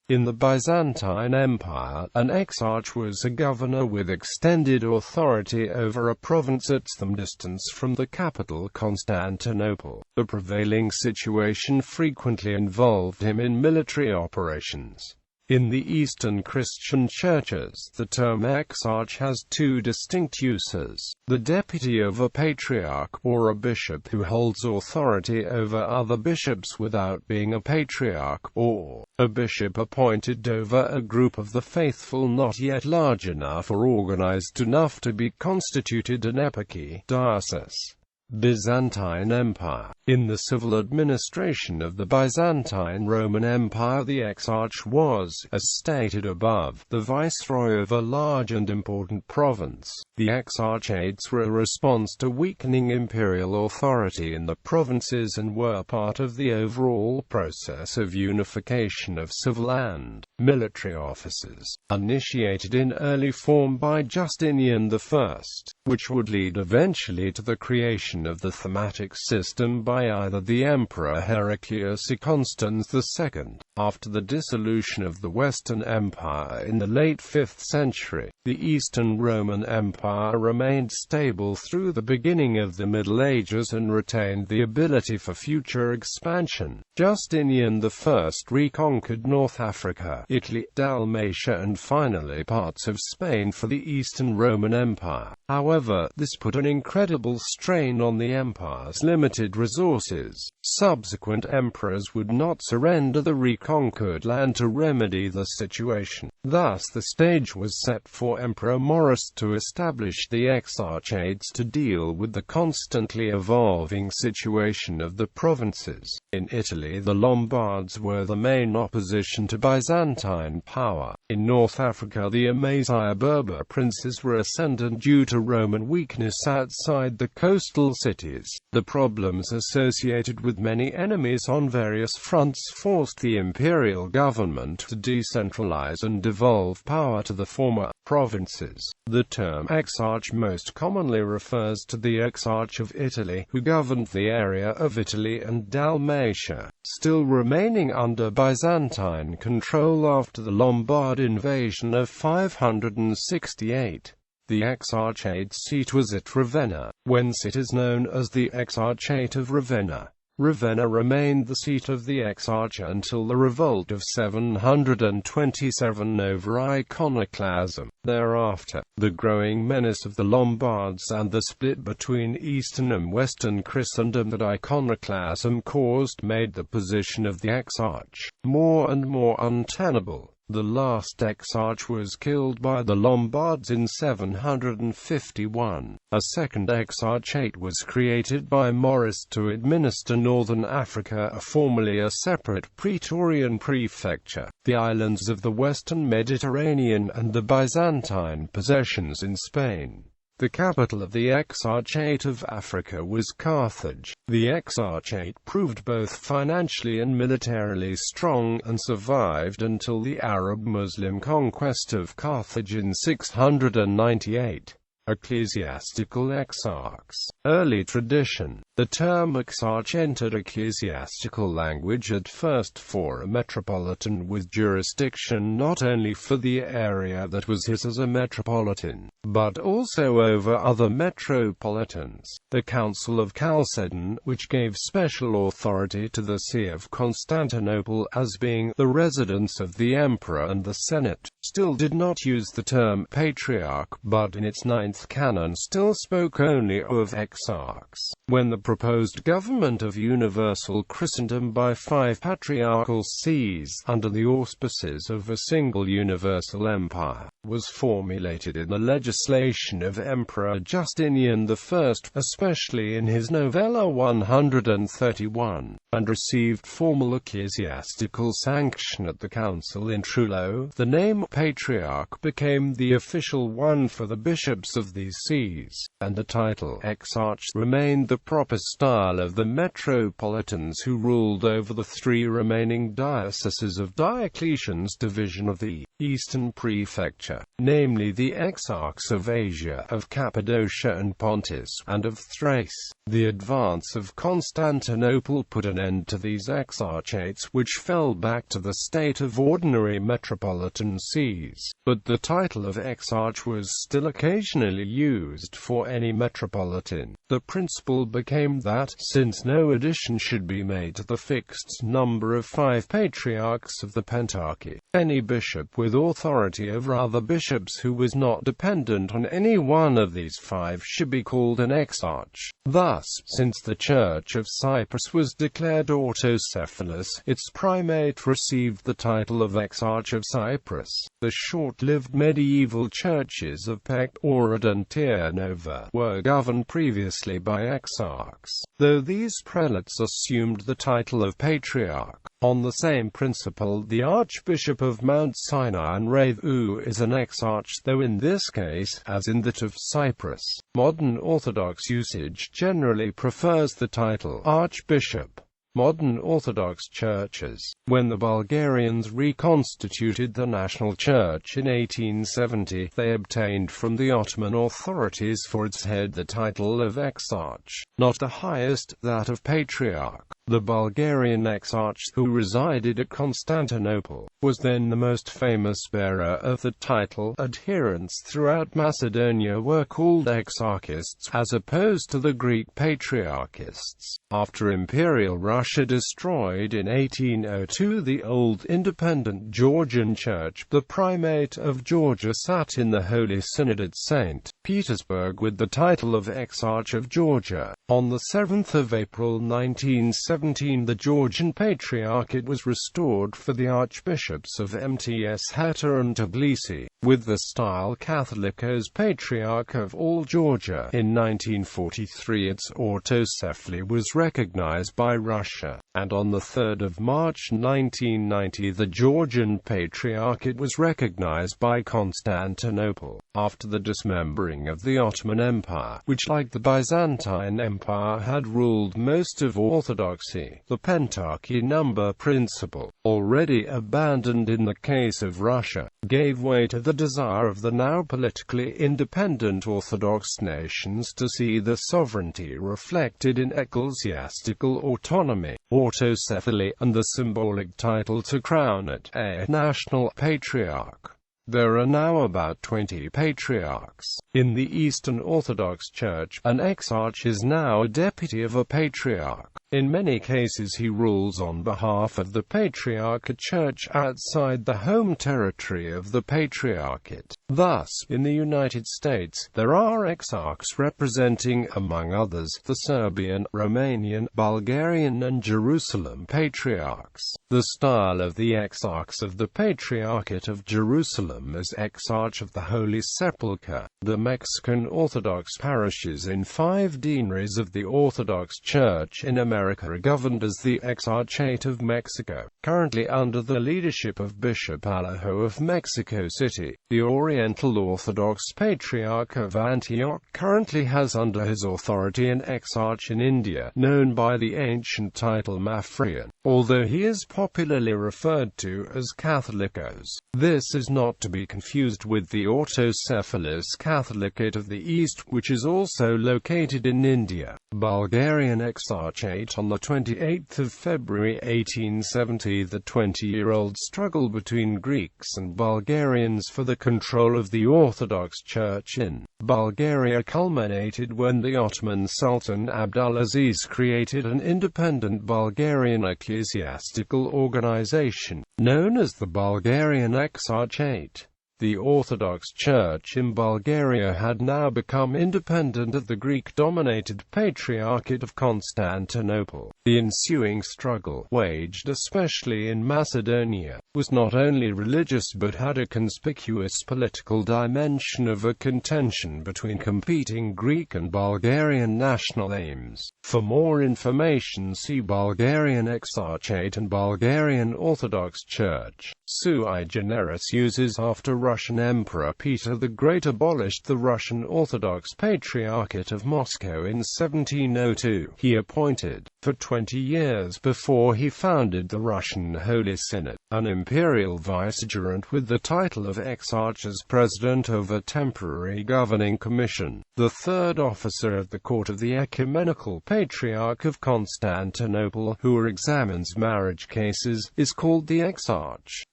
In the Byzantine Empire, an exarch was a governor with extended authority over a province at some distance from the capital Constantinople. The prevailing situation frequently involved him in military operations. In the Eastern Christian churches, the term exarch has two distinct uses: the deputy of a patriarch, or a bishop who holds authority over other bishops without being a patriarch, or a bishop appointed over a group of the faithful not yet large enough or organized enough to be constituted an eparchy, diocese. Byzantine Empire. In the civil administration of the Byzantine Roman Empire, the exarch was, as stated above, the viceroy of a large and important province. The exarchates were a response to weakening imperial authority in the provinces and were part of the overall process of unification of civil and military offices, initiated in early form by Justinian I, which would lead eventually to the creation of the thematic system by either the Emperor Heraclius or Constans II. After the dissolution of the Western Empire in the late 5th century, the Eastern Roman Empire remained stable through the beginning of the Middle Ages and retained the ability for future expansion. Justinian I reconquered North Africa, Italy, Dalmatia and finally parts of Spain for the Eastern Roman Empire. However, this put an incredible strain on the empire's limited resources. Subsequent emperors would not surrender the reconquered land to remedy the situation. Thus the stage was set for Emperor Maurice to establish the exarchates to deal with the constantly evolving situation of the provinces. In Italy, the Lombards were the main opposition to Byzantine power. In North Africa, the Amazigh Berber princes were ascendant due to Roman weakness outside the coastal cities. The problems associated with many enemies on various fronts forced the imperial government to decentralize and devolve power to the former provinces. The term exarch most commonly refers to the Exarch of Italy, who governed the area of Italy and Dalmatia, still remaining under Byzantine control after the Lombard invasion of 568. The exarchate's seat was at Ravenna, whence it is known as the Exarchate of Ravenna. Ravenna remained the seat of the exarch until the revolt of 727 over iconoclasm. Thereafter, the growing menace of the Lombards and the split between Eastern and Western Christendom that iconoclasm caused made the position of the exarch more and more untenable. The last exarch was killed by the Lombards in 751. A second exarchate was created by Maurice to administer northern Africa, formerly a separate Praetorian prefecture, the islands of the western Mediterranean and the Byzantine possessions in Spain. The capital of the Exarchate of Africa was Carthage. The Exarchate proved both financially and militarily strong and survived until the Arab-Muslim conquest of Carthage in 698. Ecclesiastical exarchs. Early tradition. The term exarch entered ecclesiastical language at first for a metropolitan with jurisdiction not only for the area that was his as a metropolitan, but also over other metropolitans. The Council of Chalcedon, which gave special authority to the See of Constantinople as being the residence of the emperor and the Senate, still did not use the term patriarch, but in its 9th canon still spoke only of exarchs. When the proposed government of universal Christendom by 5 patriarchal sees, under the auspices of a single universal empire, was formulated in the legislation of Emperor Justinian I, especially in his Novella 131, and received formal ecclesiastical sanction at the council in Trullo, the name patriarch became the official one for the bishops of these sees, and the title exarch remained the proper style of the metropolitans who ruled over the 3 remaining dioceses of Diocletian's division of the Eastern Prefecture, namely the Exarchs of Asia, of Cappadocia and Pontus, and of Thrace. The advance of Constantinople put an end to these exarchates, which fell back to the state of ordinary metropolitan sees, but the title of exarch was still occasionally used for any metropolitan. The principle became that, since no addition should be made to the fixed number of 5 patriarchs of the pentarchy, any bishop with authority over other bishops who was not dependent on any one of these 5 should be called an exarch. Thus, since the Church of Cyprus was declared autocephalous, its primate received the title of Exarch of Cyprus. The short-lived medieval churches of Pec, Ohrid and Tirnova were governed previously by exarchs, though these prelates assumed the title of patriarch. On the same principle, the Archbishop of Mount Sinai and Ravu is an exarch, though in this case, as in that of Cyprus, modern Orthodox usage generally prefers the title Archbishop. Modern Orthodox churches, when the Bulgarians reconstituted the national church in 1870, they obtained from the Ottoman authorities for its head the title of exarch, not the highest, that of patriarch. The Bulgarian exarch, who resided at Constantinople, was then the most famous bearer of the title. Adherents throughout Macedonia were called exarchists, as opposed to the Greek patriarchists. After Imperial Russia destroyed in 1802 the old independent Georgian Church, the primate of Georgia sat in the Holy Synod at St. Petersburg with the title of Exarch of Georgia. On the 7th of April 1917, the Georgian Patriarchate was restored for the Archbishops of Mts Hatta and Tbilisi, with the style Catholicos Patriarch of all Georgia. In 1943 its autocephaly was recognized by Russia, and on the 3rd of March 1990 the Georgian Patriarchate was recognized by Constantinople. After the dismembering of the Ottoman Empire, which like the Byzantine Empire had ruled most of Orthodoxy, the pentarchy number principle, already abandoned in the case of Russia, gave way to the desire of the now politically independent Orthodox nations to see the sovereignty reflected in ecclesiastical autonomy, autocephaly, and the symbolic title to crown it a national patriarch. There are now about 20 patriarchs. In the Eastern Orthodox Church, an exarch is now a deputy of a patriarch. In many cases he rules on behalf of the Patriarchate Church outside the home territory of the Patriarchate. Thus, in the United States, there are exarchs representing, among others, the Serbian, Romanian, Bulgarian and Jerusalem Patriarchs. The style of the exarchs of the Patriarchate of Jerusalem is Exarch of the Holy Sepulchre. The Mexican Orthodox parishes in 5 deaneries of the Orthodox Church in America are governed as the Exarchate of Mexico, currently under the leadership of Bishop Alejo of Mexico City. The Oriental Orthodox Patriarch of Antioch currently has under his authority an exarch in India, known by the ancient title Maphrian, although he is popularly referred to as Catholicos. This is not to be confused with the autocephalous Catholicate of the East, which is also located in India. Bulgarian Exarchate. On the 28th of February 1870, the 20-year-old struggle between Greeks and Bulgarians for the control of the Orthodox Church in Bulgaria culminated when the Ottoman Sultan Abdulaziz created an independent Bulgarian ecclesiastical organization, known as the Bulgarian Exarchate. The Orthodox Church in Bulgaria had now become independent of the Greek-dominated Patriarchate of Constantinople. The ensuing struggle, waged especially in Macedonia, was not only religious but had a conspicuous political dimension of a contention between competing Greek and Bulgarian national aims. For more information see Bulgarian Exarchate and Bulgarian Orthodox Church. Sui generis uses after Russian Emperor Peter the Great abolished the Russian Orthodox Patriarchate of Moscow in 1702. He appointed, for 20 years before he founded the Russian Holy Synod, an imperial vicegerent with the title of Exarch as president of a temporary governing commission. The third officer of the court of the Ecumenical Patriarch of Constantinople, who examines marriage cases, is called the Exarch.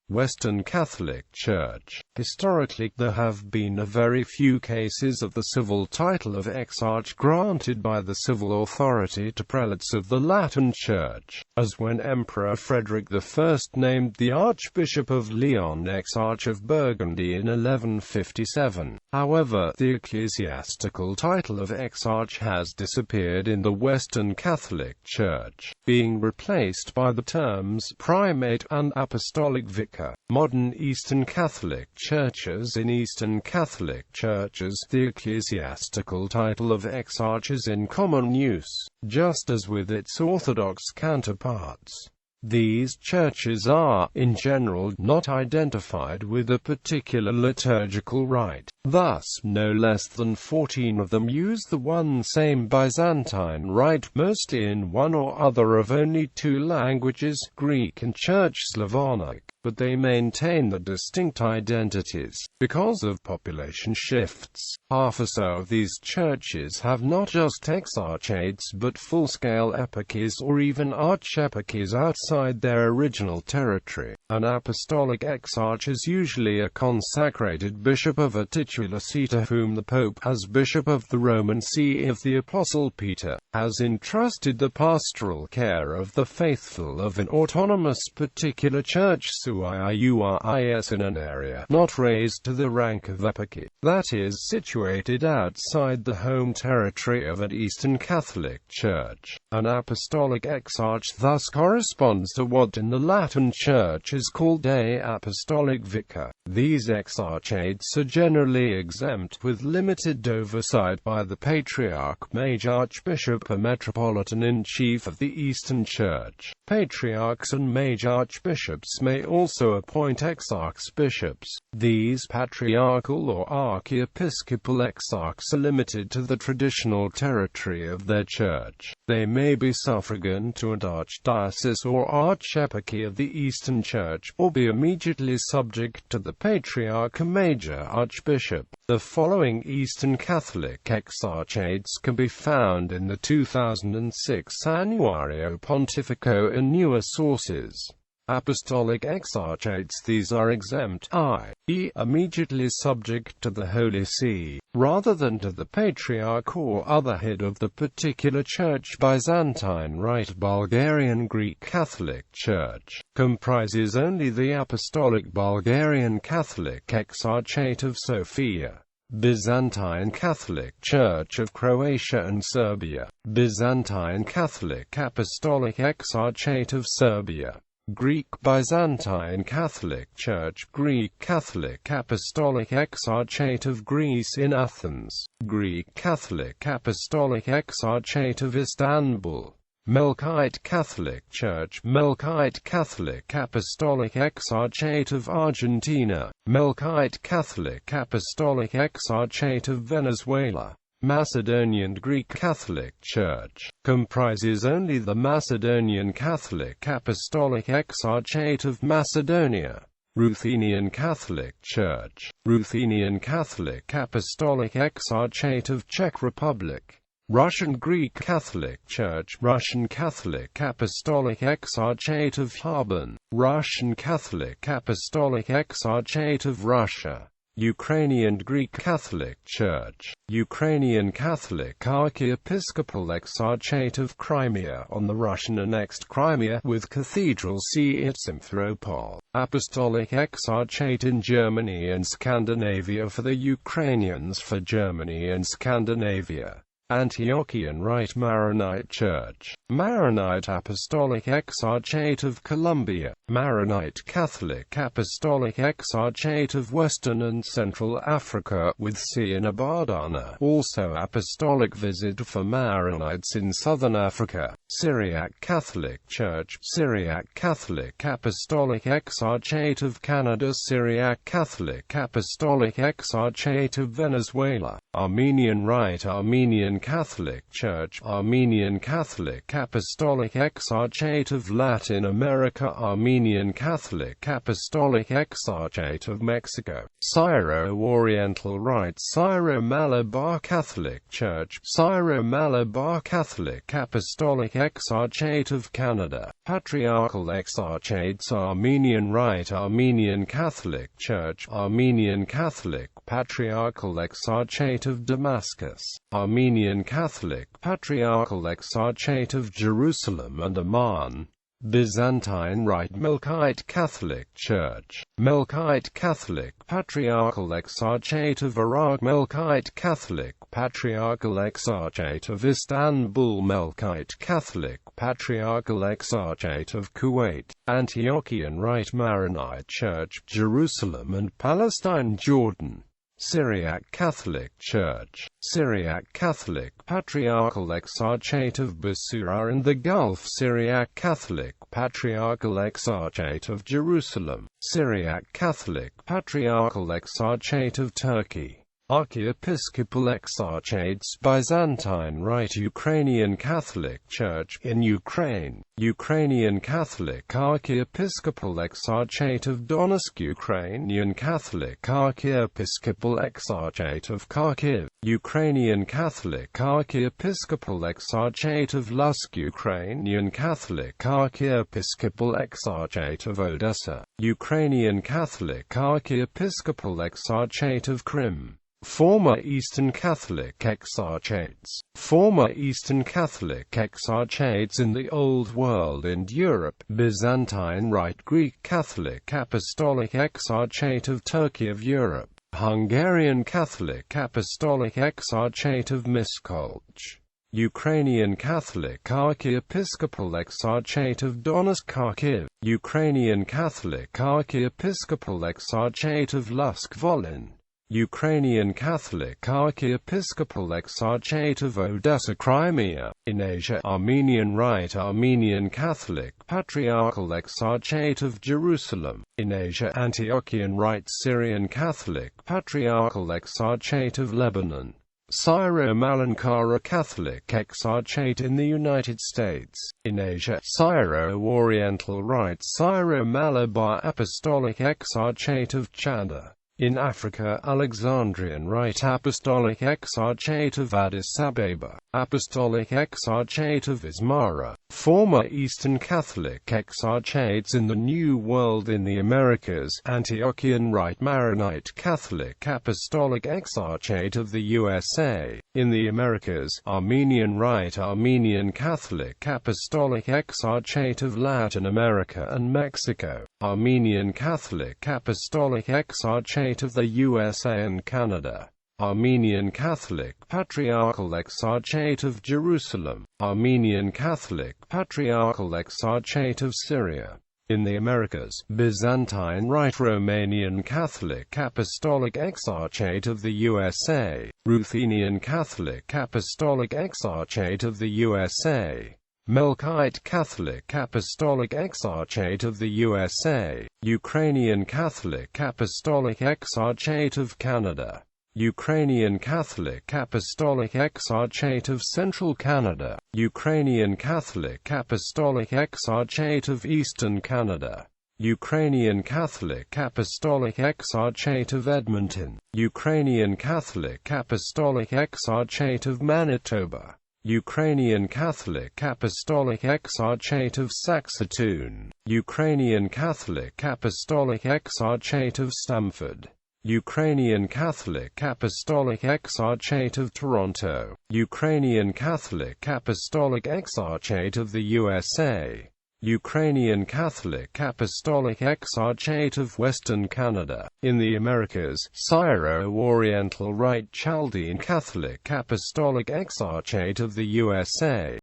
Western Catholic Church. Historically, there have been a very few cases of the civil title of Exarch granted by the civil authority to prelates of the Latin Church, as when Emperor Frederick I named the Archbishop of Lyon Exarch of Burgundy in 1157. However, the ecclesiastical title of Exarch has disappeared in the Western Catholic Church, being replaced by the terms primate and apostolic vicar. Modern Eastern Catholic Churches. In Eastern Catholic Churches, the ecclesiastical title of Exarch is in common use, just as with its Orthodox counterparts. These churches are, in general, not identified with a particular liturgical rite. Thus, no less than 14 of them use the one same Byzantine rite, mostly in one or other of only two languages, Greek and Church Slavonic, but they maintain the distinct identities. Because of population shifts, half or so of these churches have not just exarchates but full-scale eparchies or even archeparchies outside their original territory. An apostolic exarch is usually a consecrated bishop of a titular see to whom the Pope, as bishop of the Roman See of the Apostle Peter, has entrusted the pastoral care of the faithful of an autonomous particular church suiuis in an area not raised to the rank of eparchy, that is, situated outside the home territory of an Eastern Catholic Church. An apostolic exarch thus corresponds to what in the Latin Church is called a apostolic vicar. These exarchates are generally exempt, with limited oversight by the patriarch, major archbishop or metropolitan-in-chief of the Eastern Church. Patriarchs and major archbishops may also appoint exarchbishops. These patriarchal or archiepiscopal exarchs are limited to the traditional territory of their church. They may be suffragan to an archdiocese or archeparchy of the Eastern Church, or be immediately subject to the patriarch or major archbishop. The following Eastern Catholic exarchates can be found in the 2006 Annuario Pontifico in newer sources. Apostolic exarchates. These are exempt, i.e., immediately subject to the Holy See, rather than to the Patriarch or other head of the particular church. Byzantine Rite. Bulgarian Greek Catholic Church comprises only the Apostolic Bulgarian Catholic Exarchate of Sofia. Byzantine Catholic Church of Croatia and Serbia. Byzantine Catholic Apostolic Exarchate of Serbia. Greek Byzantine Catholic Church. Greek Catholic Apostolic Exarchate of Greece in Athens. Greek Catholic Apostolic Exarchate of Istanbul. Melkite Catholic Church. Melkite Catholic Apostolic Exarchate of Argentina. Melkite Catholic Apostolic Exarchate of Venezuela. Macedonian Greek Catholic Church comprises only the Macedonian Catholic Apostolic Exarchate of Macedonia. Ruthenian Catholic Church. Ruthenian Catholic Apostolic Exarchate of Czech Republic. Russian Greek Catholic Church. Russian Catholic Apostolic Exarchate of Kharben. Russian Catholic Apostolic Exarchate of Russia. Ukrainian Greek Catholic Church. Ukrainian Catholic Archiepiscopal Exarchate of Crimea on the Russian-annexed Crimea, with cathedral see at Simferopol. Apostolic Exarchate in Germany and Scandinavia for the Ukrainians. For Germany and Scandinavia, Antiochian Rite Maronite Church, Maronite Apostolic Exarchate of Colombia, Maronite Catholic Apostolic Exarchate of Western and Central Africa, with see in Abadana. Also Apostolic Visit for Maronites in Southern Africa, Syriac Catholic Church, Syriac Catholic Apostolic Exarchate of Canada, Syriac Catholic Apostolic Exarchate of Venezuela, Armenian Rite Armenian Catholic Church, Armenian Catholic Apostolic Exarchate of Latin America, Armenian Catholic Apostolic Exarchate of Mexico, Syro-Oriental Rite Syro-Malabar Catholic Church, Syro-Malabar Catholic Apostolic Exarchate of Canada, Patriarchal Exarchates Armenian Rite Armenian Catholic Church, Armenian Catholic Patriarchal Exarchate of Damascus, Armenian Catholic Patriarchal Exarchate of Jerusalem and Amman, Byzantine Rite Melkite Catholic Church, Melkite Catholic Patriarchal Exarchate of Iraq, Melkite Catholic Patriarchal Exarchate of Istanbul, Melkite Catholic Patriarchal Exarchate of Kuwait, Antiochian Rite Maronite Church, Jerusalem and Palestine, Jordan, Syriac Catholic Church, Syriac Catholic Patriarchal Exarchate of Basura and the Gulf, Syriac Catholic Patriarchal Exarchate of Jerusalem, Syriac Catholic Patriarchal Exarchate of Turkey, Archiepiscopal Exarchates, Byzantine Rite Ukrainian Catholic Church, in Ukraine, Ukrainian Catholic Archiepiscopal Exarchate of Donetsk, Ukrainian Catholic Archiepiscopal Exarchate of Kharkiv, Ukrainian Catholic Archiepiscopal Exarchate of Lusk, Ukrainian Catholic Archiepiscopal Exarchate of Odessa, Ukrainian Catholic Archiepiscopal Exarchate of Crimea, former Eastern Catholic Exarchates, former Eastern Catholic Exarchates in the Old World and Europe, Byzantine Rite Greek Catholic Apostolic Exarchate of Turkey of Europe, Hungarian Catholic Apostolic Exarchate of Miskolc, Ukrainian Catholic Archiepiscopal Exarchate of Donetsk, Kharkiv, Ukrainian Catholic Archiepiscopal Exarchate of Lusk-Volyn, Ukrainian Catholic Archiepiscopal Exarchate of Odessa, Crimea, in Asia, Armenian Rite Armenian Catholic Patriarchal Exarchate of Jerusalem, in Asia, Antiochian Rite Syrian Catholic Patriarchal Exarchate of Lebanon, Syro-Malankara Catholic Exarchate in the United States, in Asia, Syro-Oriental Rite Syro-Malabar Apostolic Exarchate of Chanda, in Africa, Alexandrian Rite Apostolic Exarchate of Addis Ababa, Apostolic Exarchate of Asmara, former Eastern Catholic Exarchates in the New World in the Americas, Antiochian Rite Maronite Catholic Apostolic Exarchate of the USA, in the Americas, Armenian Rite Armenian Catholic Apostolic Exarchate of Latin America and Mexico, Armenian Catholic Apostolic Exarchate of the USA and Canada, Armenian Catholic Patriarchal Exarchate of Jerusalem, Armenian Catholic Patriarchal Exarchate of Syria, in the Americas, Byzantine Rite Romanian Catholic Apostolic Exarchate of the USA, Ruthenian Catholic Apostolic Exarchate of the USA, Melkite Catholic Apostolic Exarchate of the USA, Ukrainian Catholic Apostolic Exarchate of Canada, Ukrainian Catholic Apostolic Exarchate of Central Canada, Ukrainian Catholic Apostolic Exarchate of Eastern Canada, Ukrainian Catholic Apostolic Exarchate of Edmonton, Ukrainian Catholic Apostolic Exarchate of Manitoba, Ukrainian Catholic Apostolic Exarchate of Saskatoon, Ukrainian Catholic Apostolic Exarchate of Stamford, Ukrainian Catholic Apostolic Exarchate of Toronto, Ukrainian Catholic Apostolic Exarchate of the USA, Ukrainian Catholic Apostolic Exarchate of Western Canada. In the Americas, Syro-Oriental Rite Chaldean Catholic Apostolic Exarchate of the USA.